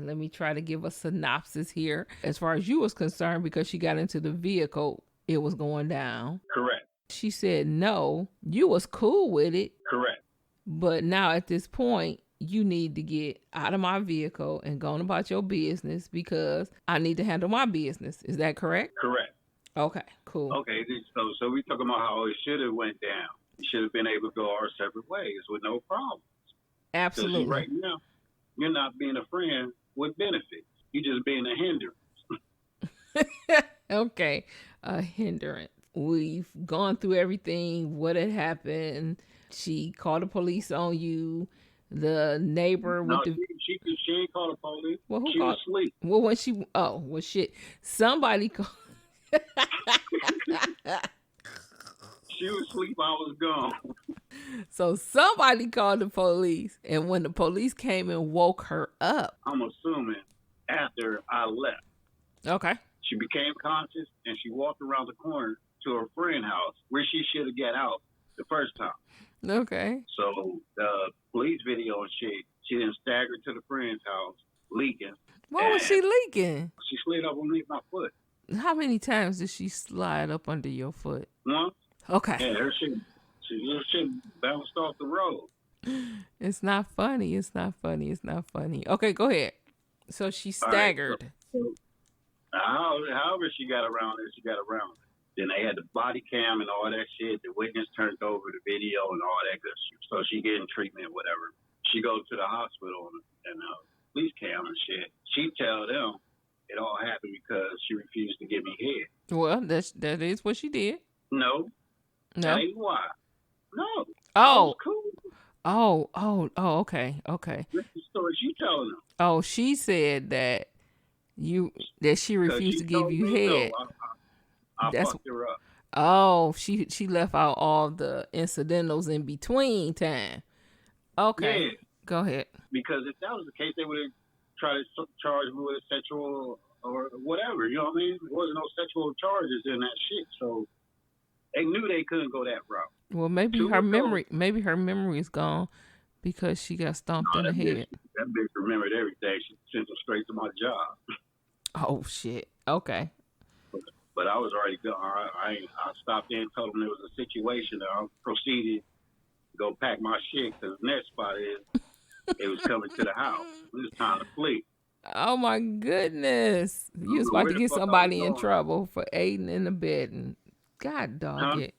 And let me try to give a synopsis here. As far as you was concerned, because she got into the vehicle, it was going down. Correct. She said no. You was cool with it. Correct. But now at this point, you need to get out of my vehicle and go on about your business because I need to handle my business. Is that correct? Correct. Okay, cool. Okay, so we talking about how it should have went down. We should have been able to go our separate ways with no problem. Absolutely. Right now, you're not being a friend with benefits. You're just being a hindrance. Okay, a hindrance. We've gone through everything. What had happened? She called the police on you. The neighbor with she ain't called the police. Well, who she called? Was asleep. Well, when she shit. Somebody called. She was asleep. I was gone. So somebody called the police, and when the police came and woke her up, I'm assuming after I left. Okay. She became conscious and she walked around the corner to her friend's house where she should have got out the first time. Okay. So the police video and shit, she then staggered to the friend's house, leaking. What was she leaking? She slid up underneath my foot. How many times did she slide up under your foot? Once. Okay. Yeah, her shit bounced off the road. It's not funny. It's not funny. It's not funny. Okay, go ahead. So she staggered. Right, so however she got around it, she got around it. Then they had the body cam and all that shit. The witness turned over the video and all that good shit. So she getting treatment, whatever. She goes to the hospital and police cam and shit. She tell them it all happened because she refused to give me head. Well, that is what she did. No. That ain't why. No. Oh. Cool. Oh, okay. That's the story she telling them. Oh, she said that she refused to give you head. No, I fucked her up. Oh, she left out all the incidentals in between time. Okay. Yeah. Go ahead. Because if that was the case, they would have tried to charge me with sexual or whatever. You know what I mean? There wasn't no sexual charges in that shit. So they knew they couldn't go that route. Well, maybe her memory is gone because she got stomped in the head. That bitch remembered everything. She sent them straight to my job. Oh shit. Okay. But I was already gone. I stopped in and told them there was a situation that I proceeded to go pack my shit because the next spot is it was coming to the house. It was time to flee. Oh my goodness. You was about to get somebody in trouble for aiding and abetting. God dog it.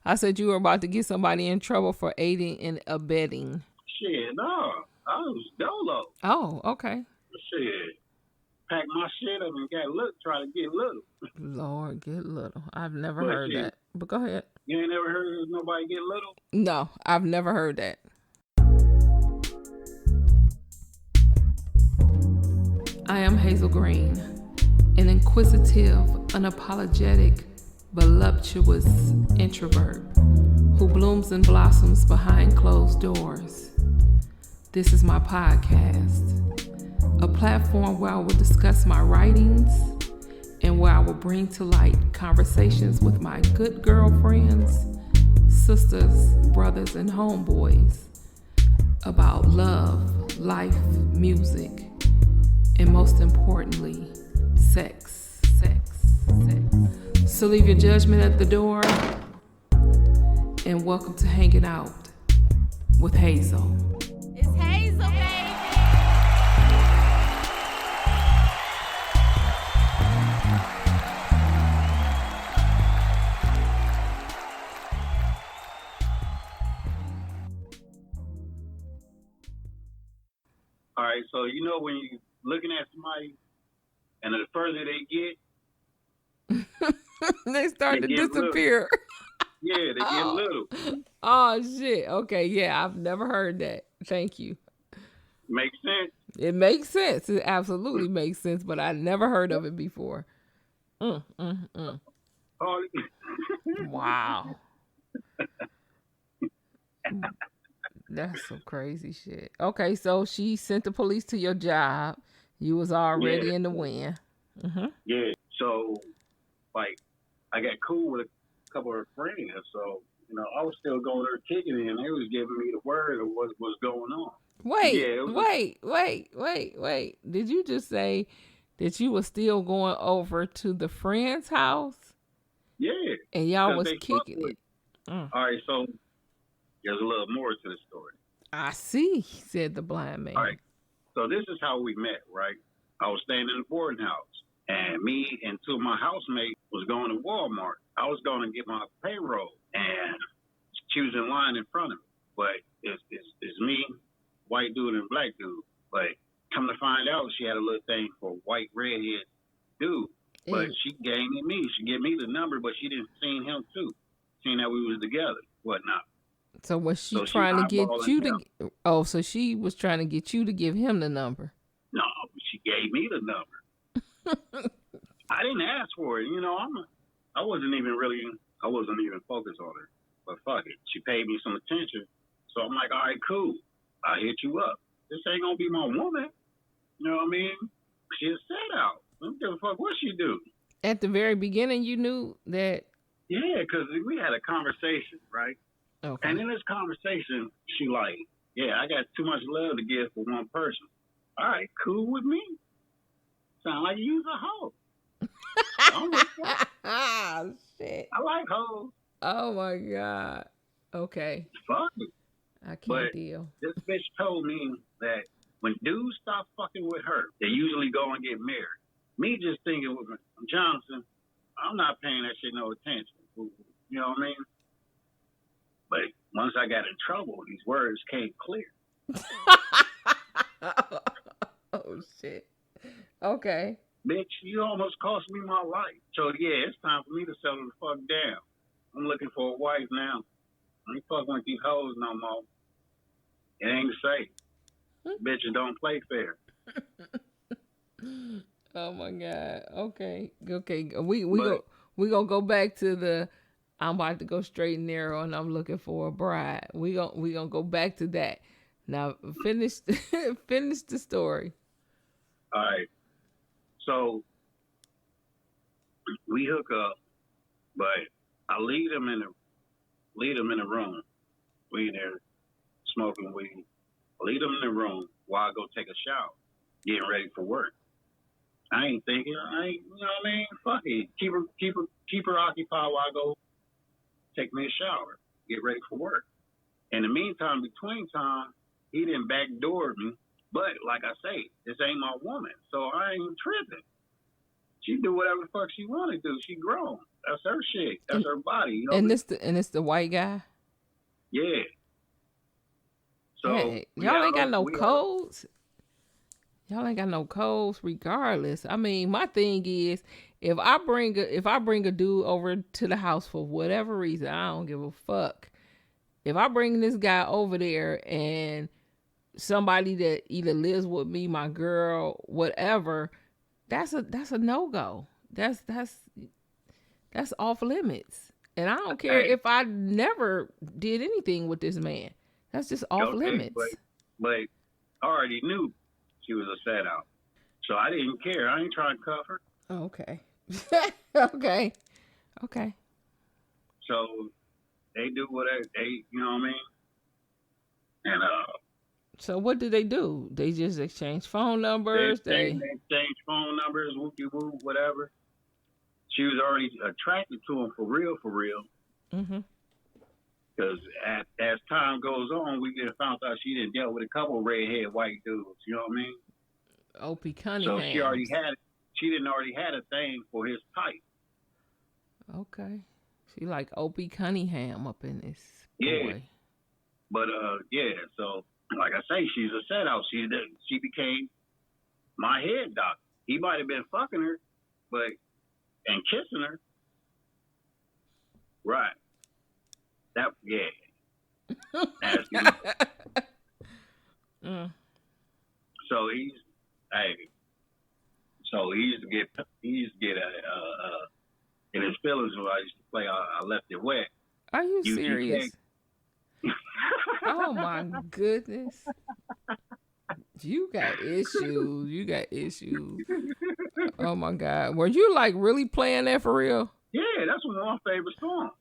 I said you were about to get somebody in trouble for aiding and abetting. Shit, no. I was dolo. Oh, okay. Shit. Pack my shit up and try to get little. Lord, get little. I've never heard that. But go ahead. You ain't never heard of nobody get little? No, I've never heard that. I am Hayzel Green, an inquisitive, unapologetic, voluptuous introvert who blooms and blossoms behind closed doors. This is my podcast, a platform where I will discuss my writings and where I will bring to light conversations with my good girlfriends, sisters, brothers, and homeboys about love, life, music, and most importantly, sex. So leave your judgment at the door and welcome to Hanging Out with Hayzel. It's Hayzel, baby! All right, so you know when you're looking at somebody and the further they get, they start to disappear. Yeah, they get little. Oh, shit. Okay, yeah, I've never heard that. Thank you. Makes sense? It makes sense. It absolutely makes sense, but I never heard of it before. Oh. Wow. That's some crazy shit. Okay, so she sent the police to your job. You was already in the wind. Mm-hmm. Yeah, so, like, I got cool with a couple of her friends, so, you know, I was still going there kicking it, and they was giving me the word of what was going on. Wait, Yeah, it was wait. Did you just say that you were still going over to the friend's house yeah, and y'all because was they fuck kicking with. it? Mm. All right, so there's a little more to the story. I see, said the blind man. All right, so this is how we met, right? I was staying in the boarding house, and me and two of my housemates was going to Walmart. I was going to get my payroll, and she was in line in front of me. But it's me, white dude, and black dude. But come to find out, she had a little thing for white redhead dude. But she gave me. She gave me the number, but she didn't see him too. Seen that we was together, whatnot. So was she trying to get you to? Oh, so she was trying to get you to give him the number. No, she gave me the number. I didn't ask for it. You know, I wasn't even focused on her. But fuck it, she paid me some attention. So I'm like, all right, cool. I'll hit you up. This ain't gonna be my woman. You know what I mean? She a set out. I don't give a fuck what she do. At the very beginning, you knew that. Yeah, because we had a conversation, right? Okay. And in this conversation, she like, yeah, I got too much love to give for one person. All right, cool with me. Sound like you's a hoe. I'm with that. Ah, shit. I like hoes. Oh my God. Okay. Fuck it. I can't deal. This bitch told me that when dudes stop fucking with her, they usually go and get married. Me just thinking with Johnson, I'm not paying that shit no attention. You know what I mean? But once I got in trouble, these words came clear. Oh, shit. Okay. Bitch, you almost cost me my life. So, yeah, it's time for me to settle the fuck down. I'm looking for a wife now. I ain't fucking with these hoes no more. It ain't safe. Bitches don't play fair. Oh my God. Okay. We gonna go back to the I'm about to go straight and narrow and I'm looking for a bride. We gonna go back to that. Now finish the story. All right. So we hook up, but I lead him in the room. We in there smoking weed. I lead him in the room while I go take a shower, getting ready for work. I ain't thinking. You know what I mean? Fuck it. Keep her occupied while I go take me a shower, get ready for work. In the meantime, between time, he didn't backdoor me. But like I say, this ain't my woman, so I ain't tripping. She do whatever the fuck she want to do. She grown. That's her shit. That's her body. You know and it's the white guy. Yeah. So hey, y'all ain't got no codes. Y'all ain't got no codes, regardless. I mean, my thing is, if I bring a dude over to the house for whatever reason, I don't give a fuck. If I bring this guy over there and somebody that either lives with me, my girl, whatever, that's a no-go. That's off limits. And I don't care if I never did anything with this man. That's just off limits. But I already knew she was a set out. So I didn't care. I ain't trying to cuff her. Okay. Okay. So they do whatever you know what I mean? And so what did they do? They just exchange phone numbers? They exchange phone numbers, whoop-de-whoop, whatever. She was already attracted to him for real. Mm-hmm. Because as time goes on, we get found out she done dealt with a couple of redhead white dudes. You know what I mean? Opie Cunningham. So she didn't already had a thing for his type. Okay. She like Opie Cunningham up in this. Yeah. Boy. But so like I say, she's a set out. She became my head doctor. He might have been fucking her, and kissing her. Right. That Nasty. So he used to get in his feelings when I used to play I Left It Wet. Are you serious? Oh my goodness. You got issues. Oh my God. Were you like really playing that for real? Yeah, that's one of my favorite songs.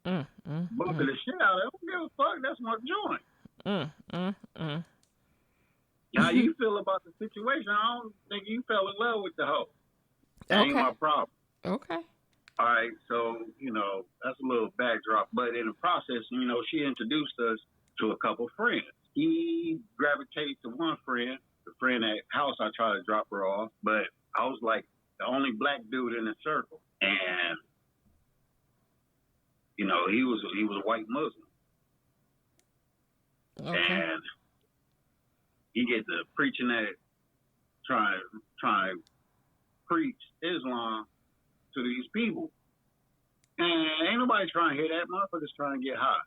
Bumping the shit out of it. I don't give a fuck. That's my joint. How you feel about the situation? I don't think you fell in love with the hoe. That ain't Okay. my problem. Okay. All right, so, that's a little backdrop. But in the process, she introduced us to a couple friends. He gravitated to one friend, the friend at house I tried to drop her off, but I was like the only black dude in the circle. And, he was a white Muslim. Okay. And he get to preaching that, trying to preach Islam to these people. And ain't nobody trying to hear that. Motherfuckers trying to get high.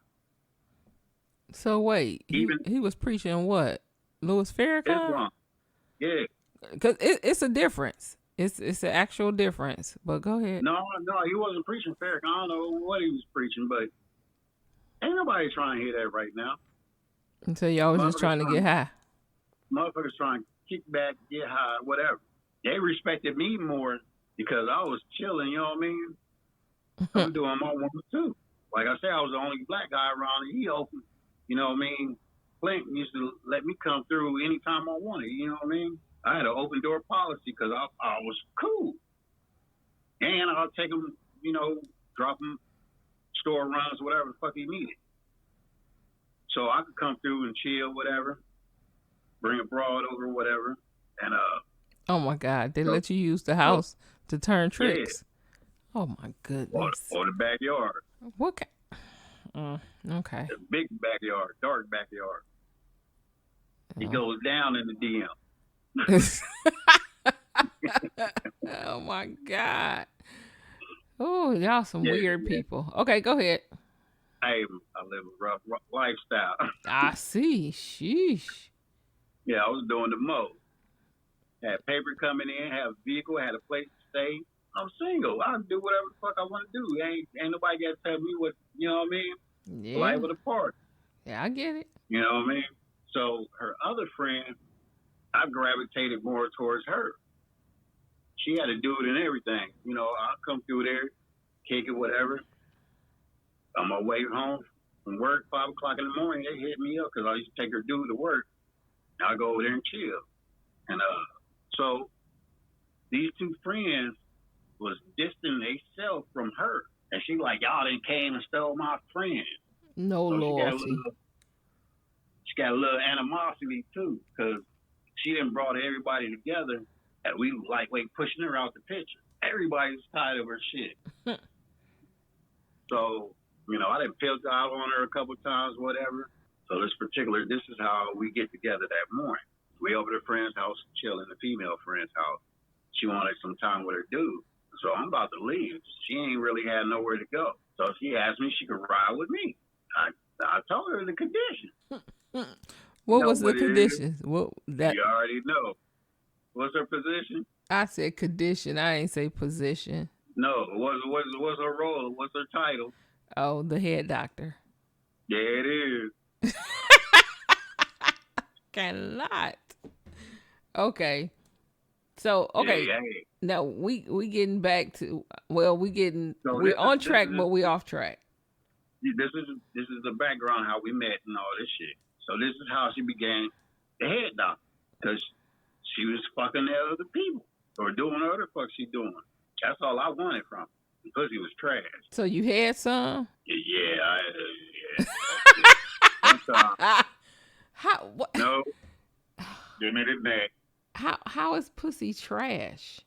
So wait, he was preaching what? Louis Farrakhan? Islam. Yeah. Because it's a difference. It's an actual difference. But go ahead. No, he wasn't preaching Farrakhan. I don't know what he was preaching, but ain't nobody trying to hear that right now. Until y'all was just trying to get high. Motherfuckers trying to kick back, get high, whatever. They respected me more because I was chilling, you know what I mean? I'm doing my one too. Like I said, I was the only black guy around. He open, you know what I mean? Clint used to let me come through anytime I wanted, you know what I mean? I had an open door policy because I was cool. And I'll take him, drop him, store runs, whatever the fuck he needed. So I could come through and chill, whatever, bring a broad over, whatever. And, oh my God, they let you use the house to turn tricks. Yeah. Oh my goodness. Or the backyard. What? Okay. The big backyard, dark backyard. He goes down in the DM. Oh my God. Oh, y'all some weird people. Okay, go ahead. Hey, I live a rough lifestyle. I see. Sheesh. Yeah, I was doing the most. Had paper coming in, had a vehicle, had a place to stay. I'm single. I can do whatever the fuck I want to do. Ain't nobody got to tell me what, you know what I mean? Yeah. Life of the party. Yeah, I get it. You know what I mean? So her other friend, I gravitated more towards her. She had to do it and everything. I'll come through there, kick it, whatever. On my way home from work, 5 o'clock in the morning, they hit me up because I used to take her dude to work. I go over there and chill. And so these two friends was distancing themselves from her. And she like, y'all done came and stole my friend. No loyalty. She got a little animosity too, because she done brought everybody together and we lightweight pushing her out the picture. Everybody's tired of her shit. So, I done peeled out on her a couple times, whatever. So this is how we get together that morning. We over to a friend's house, chilling, the female friend's house. She wanted some time with her dude. So I'm about to leave. She ain't really had nowhere to go. So she asked me if she could ride with me. I told her the condition. What was the conditions? You already know. What's her position? I said condition. I ain't say position. No. What's her role? What's her title? Oh, the head doctor. Yeah, it is. Cannot. Okay. So, okay. Yeah. Now we getting back to, we're on track, but we off track. This is the background how we met and all this shit. So this is how she became the head doctor, because she was fucking the other people or doing whatever the fuck she doing. That's all I wanted from her. The pussy was trash. So you had some? Yeah. How? What? No. Give me the neck. How is pussy trash?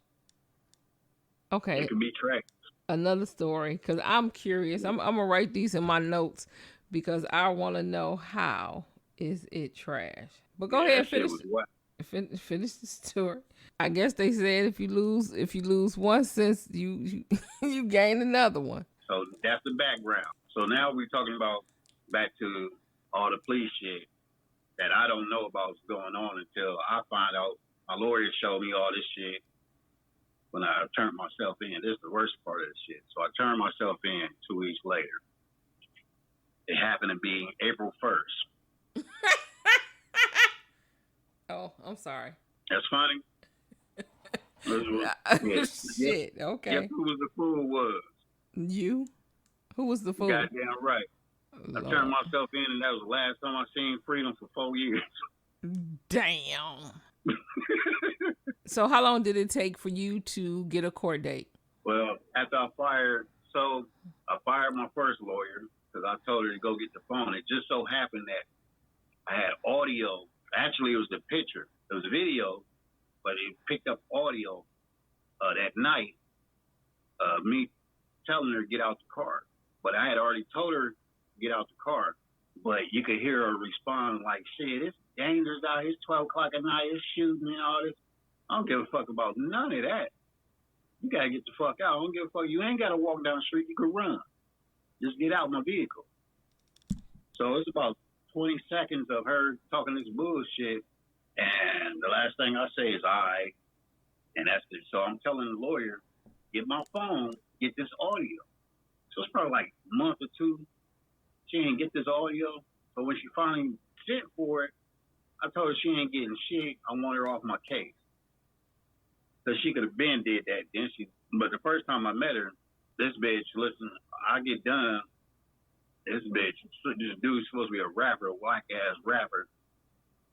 Okay. It can be trash. Another story, because I'm curious. I'm gonna write these in my notes because I want to know how is it trash. But go ahead, finish the story. I guess they said if you lose one sense, you gain another one. So that's the background. So now we're talking about back to all the police shit that I don't know about what's going on until I find out. My lawyer showed me all this shit when I turned myself in. This is the worst part of the shit. So I turned myself in 2 weeks later. It happened to be April 1st. Oh, I'm sorry. That's funny. Shit, okay. Guess who was the fool was? You? Who was the fool? Goddamn right. Lord. I turned myself in, and that was the last time I seen freedom for 4 years. Damn. So how long did it take for you to get a court date? Well, after I fired my first lawyer because I told her to go get the phone. It just so happened that I had audio. Actually, it was the picture. It was a video, but it picked up audio that night, me telling her to get out the car. But I had already told her to get out the car. But you could hear her respond like, shit, it's dangerous out here. It's 12 o'clock at night. It's shooting and all this. I don't give a fuck about none of that. You got to get the fuck out. I don't give a fuck. You ain't got to walk down the street. You can run. Just get out of my vehicle. So it's about 20 seconds of her talking this bullshit. And the last thing I say is, all right. And that's it. So I'm telling the lawyer, get my phone, get this audio. So it's probably like a month or two. She ain't get this audio. But when she finally sent for it, I told her she ain't getting shit. I want her off my case. So she could have been did that. But the first time I met her, this bitch, listen, I get done. This bitch, this dude's supposed to be a rapper, a whack-ass rapper.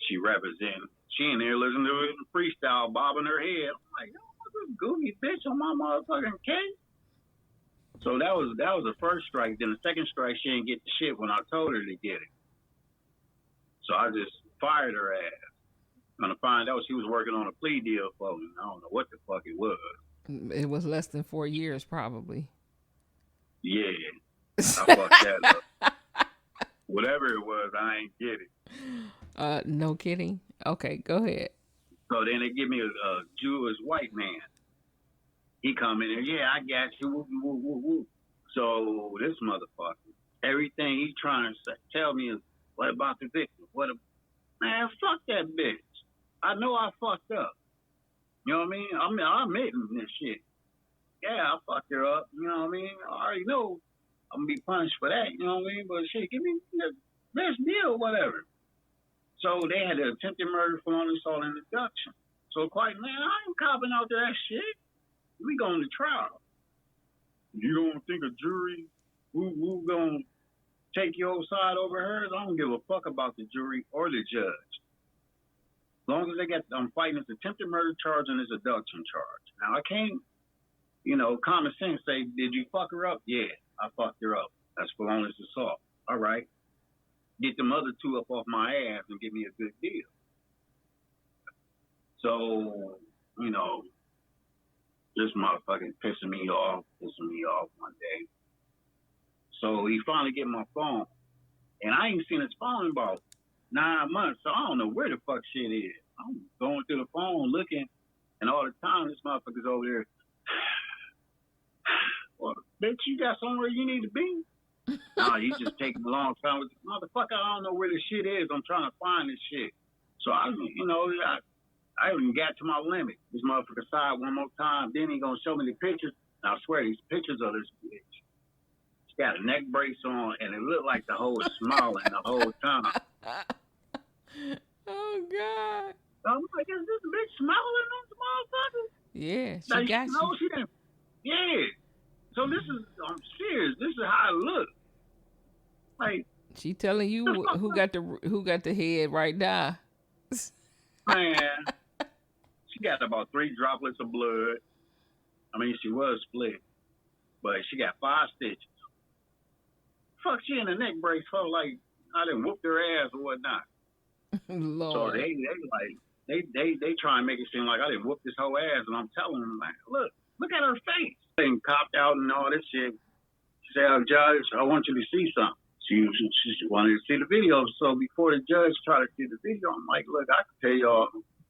She represents. She in there listening to it freestyle, bobbing her head. I'm like, yo, what's this goofy bitch on my motherfucking case? So that was the first strike. Then the second strike, she didn't get the shit when I told her to get it. So I just fired her ass. Gonna find out she was working on a plea deal for me. I don't know what the fuck it was. It was less than 4 years, probably. Yeah, I fucked that up. Whatever it was, I ain't get it. No kidding. Okay, go ahead. So then they give me a Jewish white man. He come in there, yeah, I got you. Woo, woo, woo, woo. So this motherfucker, everything he's trying to tell me is, what about the victim? Man, fuck that bitch. I know I fucked up. You know what I mean? I'm admitting this shit. Yeah, I fucked her up. You know what I mean? I already know I'm going to be punished for that. You know what I mean? But shit, give me the best deal, whatever. So they had the attempted murder, felony assault, and abduction. So quite, man, I ain't copping out to that shit. We going to trial. You don't think a jury who going to take your side over hers? I don't give a fuck about the jury or the judge. As long as they got, I'm fighting this attempted murder charge and this abduction charge. Now, I can't, common sense say, did you fuck her up? Yeah, I fucked her up. That's felonious assault. All right. Get them other two up off my ass and give me a good deal. So, this motherfucking pissing me off one day. So he finally get my phone. And I ain't seen his phone in about 9 months, so I don't know where the fuck shit is. I'm going through the phone looking, and all the time this motherfucker's over there. Well, bitch, you got somewhere you need to be? No, you just taking a long time with this motherfucker. I don't know where this shit is. I'm trying to find this shit. So I even got to my limit. This motherfucker sighed one more time. Then he gonna show me the pictures. And I swear these pictures of this bitch. She got a neck brace on, and it looked like the hoe was smiling the whole time. Oh God! I'm like, is this bitch smiling on the motherfucker? Yeah, she got you. No, she didn't. Yeah. So I'm serious. This is how I look. Like, she telling you who got the head right now. Man, she got about 3 droplets of blood. I mean, she was split, but she got 5 stitches. Fuck, she in a neck brace for like I done whooped her ass or whatnot. Lord. So they try and make it seem like I didn't whoop this whole ass, and I'm telling them like, look at her face. And copped out and all this shit. She said, Judge, I want you to see something. She wanted to see the video. So before the judge tried to see the video, I'm like, look, I can tell y'all,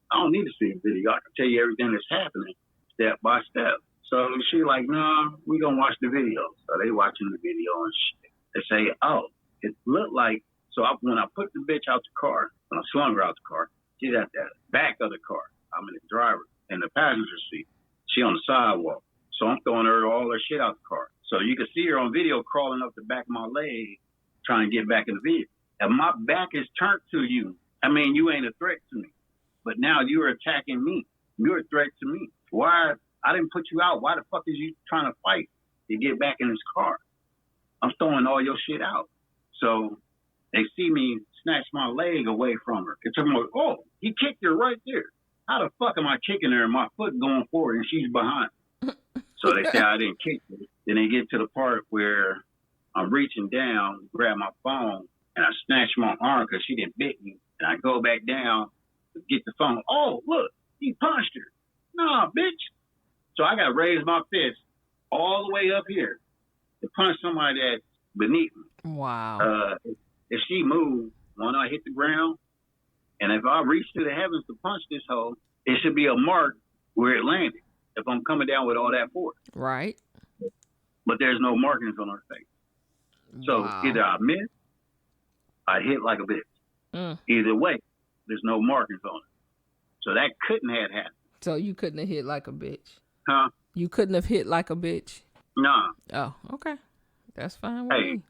I don't need to see the video. I can tell you everything that's happening step by step. So she like, no, we gonna watch the video. So they watching the video and shit. They say, oh, it looked like, so when I put the bitch out the car, when I swung her out the car, she's at the back of the car. I'm in the driver in the passenger seat. She on the sidewalk. So I'm throwing all her shit out the car. So you can see her on video crawling up the back of my leg, trying to get back in the vehicle. And my back is turned to you. I mean, you ain't a threat to me. But now you're attacking me. You're a threat to me. Why? I didn't put you out. Why the fuck is you trying to fight to get back in this car? I'm throwing all your shit out. So they see me snatched my leg away from her. It's like, oh, he kicked her right there. How the fuck am I kicking her and my foot going forward and she's behind? So they say I didn't kick her. Then they get to the part where I'm reaching down, grab my phone, and I snatch my arm because she didn't bit me. And I go back down to get the phone. Oh, look, he punched her. Nah, bitch. So I got to raise my fist all the way up here to punch somebody that's beneath me. Wow. If she moved, when I hit the ground, and if I reach to the heavens to punch this hoe, it should be a mark where it landed if I'm coming down with all that force. Right. But there's no markings on her face. So either I miss, I hit like a bitch. Either way, there's no markings on it. So that couldn't have happened. So you couldn't have hit like a bitch? Huh? You couldn't have hit like a bitch? Nah. Oh, okay. That's fine with me.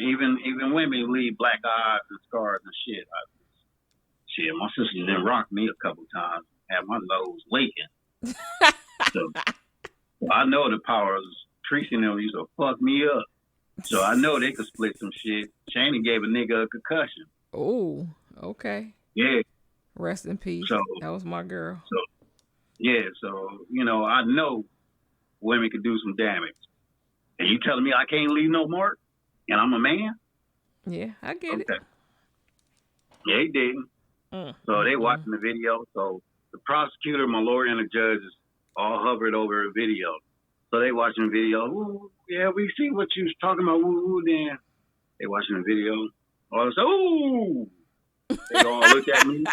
Even women leave black eyes and scars and shit. My sister didn't rock me a couple times. Had my nose leaking. So I know the power of Tracy and them used to fuck me up. So I know they could split some shit. Shannon gave a nigga a concussion. Oh, okay. Yeah. Rest in peace. So, that was my girl. So, I know women could do some damage. And you telling me I can't leave no mark? And I'm a man? Yeah, I get it. Yeah, he didn't. So they watching the video. So the prosecutor, my lawyer, and the judges all hovered over the video. So they watching the video. Ooh, yeah, we see what you was talking about. Ooh, then they watching the video. All of a sudden, ooh! They all looked at me.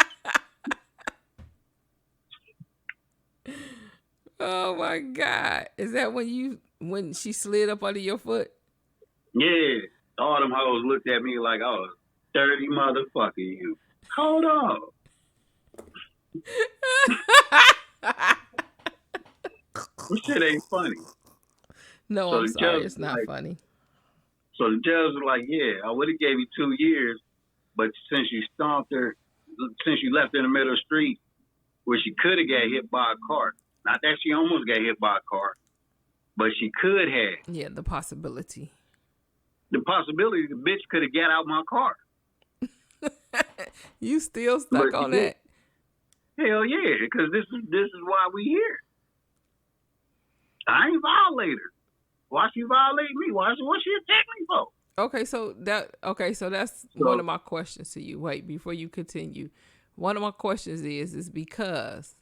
Oh my God! Is that when she slid up under your foot? Yeah, all them hoes looked at me like, "Oh, dirty motherfucker, you." Hold on. This shit ain't funny. No, I'm sorry, it's not funny. So the judge was like, "Yeah, I would have gave you 2 years, but since you stomped her, since you left her in the middle of the street, where she could have got hit by a car. Not that she almost got hit by a car, but she could have. Yeah, the possibility. The possibility the bitch could have got out my car. You still stuck on that? Hell yeah, because this is why we here. I ain't violate her. Why she violate me? What she attack me for? Okay, so that's one of my questions to you. Wait, before you continue. One of my questions is because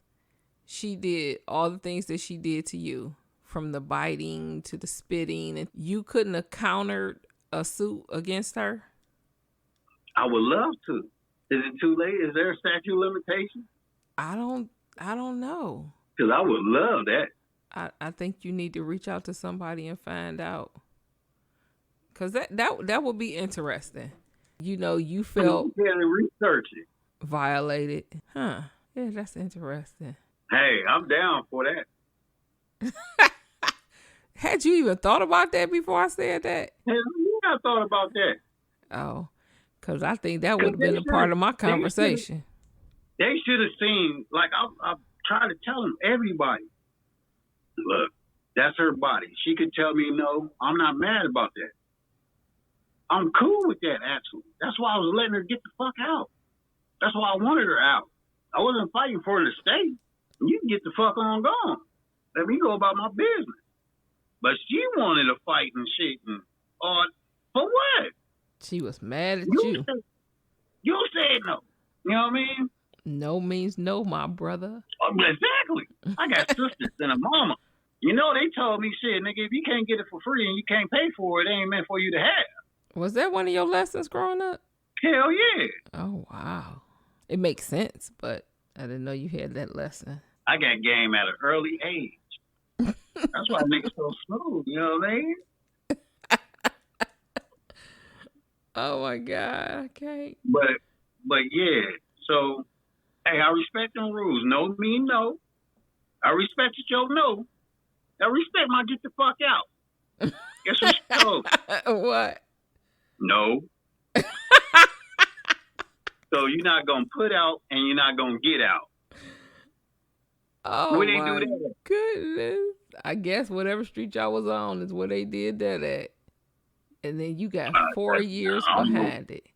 she did all the things that she did to you, from the biting to the spitting, and you couldn't have countered a suit against her? I would love to. Is it too late? Is there a statute of limitation? I don't know. Because I would love that. I think you need to reach out to somebody and find out. Because that would be interesting. You felt research it. Violated. Huh. Yeah, that's interesting. Hey, I'm down for that. Had you even thought about that before I said that? Hell yeah, I thought about that. Oh, because I think that would have been a part of my conversation. They should have seen, like, I tried to tell them, everybody, look, that's her body. She could tell me no. I'm not mad about that. I'm cool with that, actually. That's why I was letting her get the fuck out. That's why I wanted her out. I wasn't fighting for her to stay. You can get the fuck on gone. Let me go about my business. But she wanted to fight and shit. And for what? She was mad at you. You said no. You know what I mean? No means no, my brother. Exactly. I got sisters and a mama. They told me, shit, nigga, if you can't get it for free and you can't pay for it, it ain't meant for you to have. Was that one of your lessons growing up? Hell yeah. Oh, wow. It makes sense, but I didn't know you had that lesson. I got game at an early age. That's why niggas so smooth, you know what I mean? Oh my God, okay. But yeah, so hey, I respect them rules. No mean no. I respect your no. I respect my get the fuck out. Guess what she told me? What? No. So you're not gonna put out and you're not gonna get out. Oh where they my do that? goodness. I guess whatever street y'all was on is where they did that at. And then you got 4 years behind it.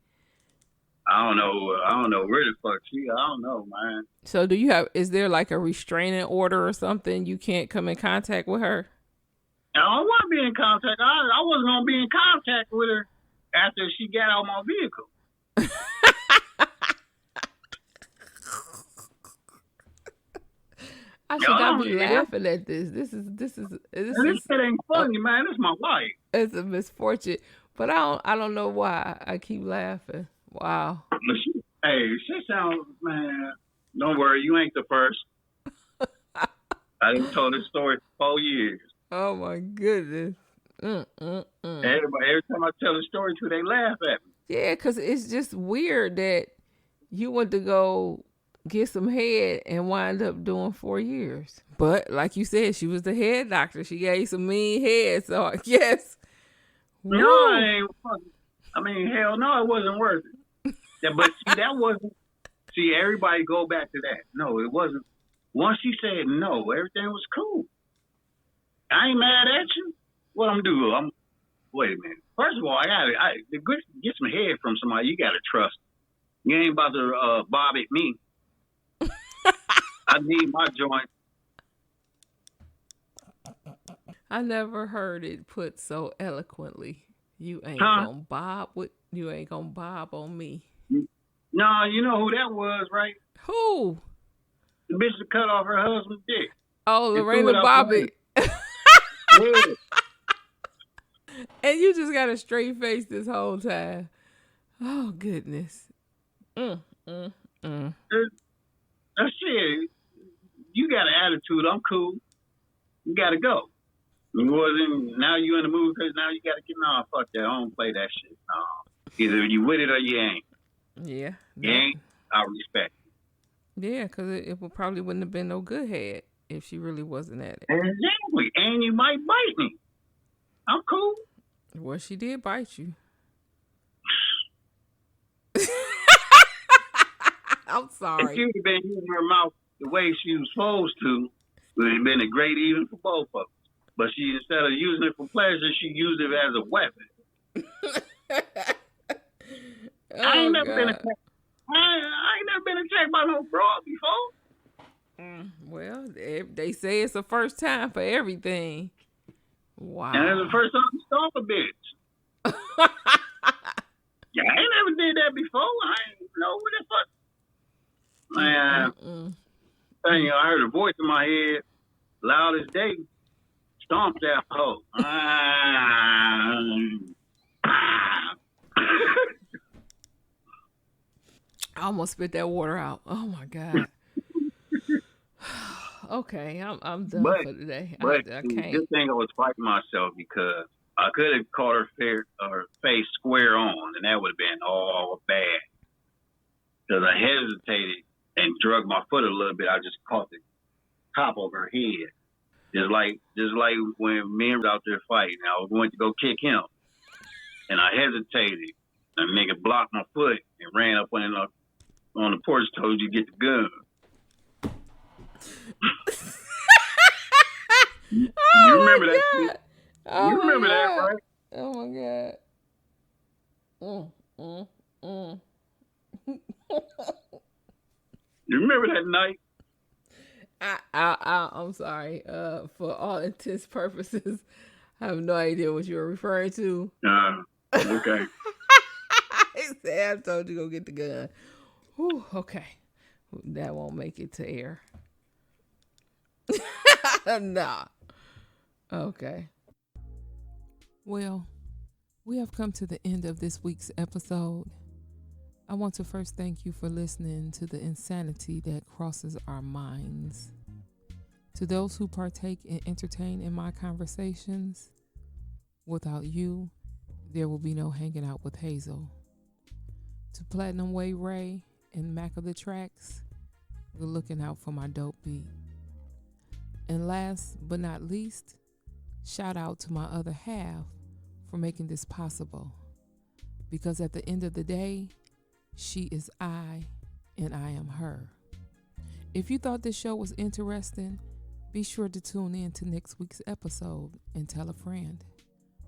I don't know. I don't know where the fuck she. I don't know, man. So is there like a restraining order or something? You can't come in contact with her? I don't want to be in contact. I wasn't gonna be in contact with her after she got out my vehicle. I should not be laughing at this. This shit ain't funny, man. This is my life. It's a misfortune, but I don't know why I keep laughing. Wow. Hey, she sounds, man. Don't worry, you ain't the first. I done told this story for 4 years. Oh my goodness. Everybody, every time I tell a story to, they laugh at me. Yeah, because it's just weird that you went to go get some head and wind up doing 4 years. But like you said, she was the head doctor. She gave some mean head, so I guess. No, it ain't fucking. I mean, hell no, it wasn't worth it. Yeah, but see, that wasn't. See, everybody go back to that. No, it wasn't. Once she said no, everything was cool. I ain't mad at you. What I'm doing? Wait a minute. First of all, to get some head from somebody, you gotta trust. You ain't about to bob at me. I need my joint. I never heard it put so eloquently. You ain't gonna bob on me. No, you know who that was, right? Who? The bitch that cut off her husband's dick. Oh, Lorena Bobbitt. Yeah. And you just got a straight face this whole time. Oh, goodness. That's it. You got an attitude. I'm cool. You got to go. Now you in the mood because now you got to get, no, fuck that. I don't play that shit. No. Either you with it or you ain't. Yeah. You ain't, I respect it. Yeah, because it probably wouldn't have been no good head if she really wasn't at it. Exactly. And you might bite me. I'm cool. Well, she did bite you. I'm sorry. If she would have been using her mouth the way she was supposed to, it would have been a great even for both of us. But she, instead of using it for pleasure, she used it as a weapon. I ain't never been attacked. I ain't never been attacked by no broad before. Well, they say it's the first time for everything. Wow. And it's the first time to stomp a bitch. Yeah, I ain't never did that before. I ain't know what the fuck. Man, I heard a voice in my head, loud as day. Stomp that hoe. I almost spit that water out. Oh my God. Okay, I'm done for today. But I can't. This thing I was fighting myself because I could have caught her face square on, and that would have been all bad. Because I hesitated and drug my foot a little bit. I just caught the top of her head. Just like when men was out there fighting, I was going to go kick him, and I hesitated. And the nigga blocked my foot and ran up on the porch. Told you get the gun. You remember that shit? You remember that, right? Oh my God. You remember that night? I'm sorry. For all intents purposes, I have no idea what you were referring to. Okay. He said, I told you to go get the gun. Whew, okay. That won't make it to air. Nah. Okay. Well, we have come to the end of this week's episode. I want to first thank you for listening to the insanity that crosses our minds. To those who partake and entertain in my conversations, without you, there will be no hanging out with Hayzel. To Platinum Way Ray and Mac of the Tracks, we're looking out for my dope beat. And last but not least, shout out to my other half for making this possible. Because at the end of the day, she is I and I am her. If you thought this show was interesting, be sure to tune in to next week's episode and tell a friend.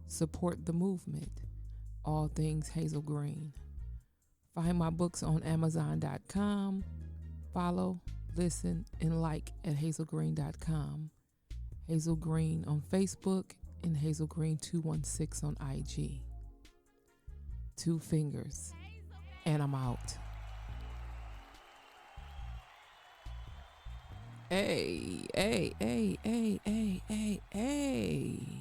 Support the movement. All things Hayzel Green. Find my books on Amazon.com. Follow, listen, and like at hazelgreen.com. Hayzel Green on Facebook and Hayzel Green 216 on IG. 2 fingers, and I'm out. Hey, hey, hey, hey, hey, hey, hey.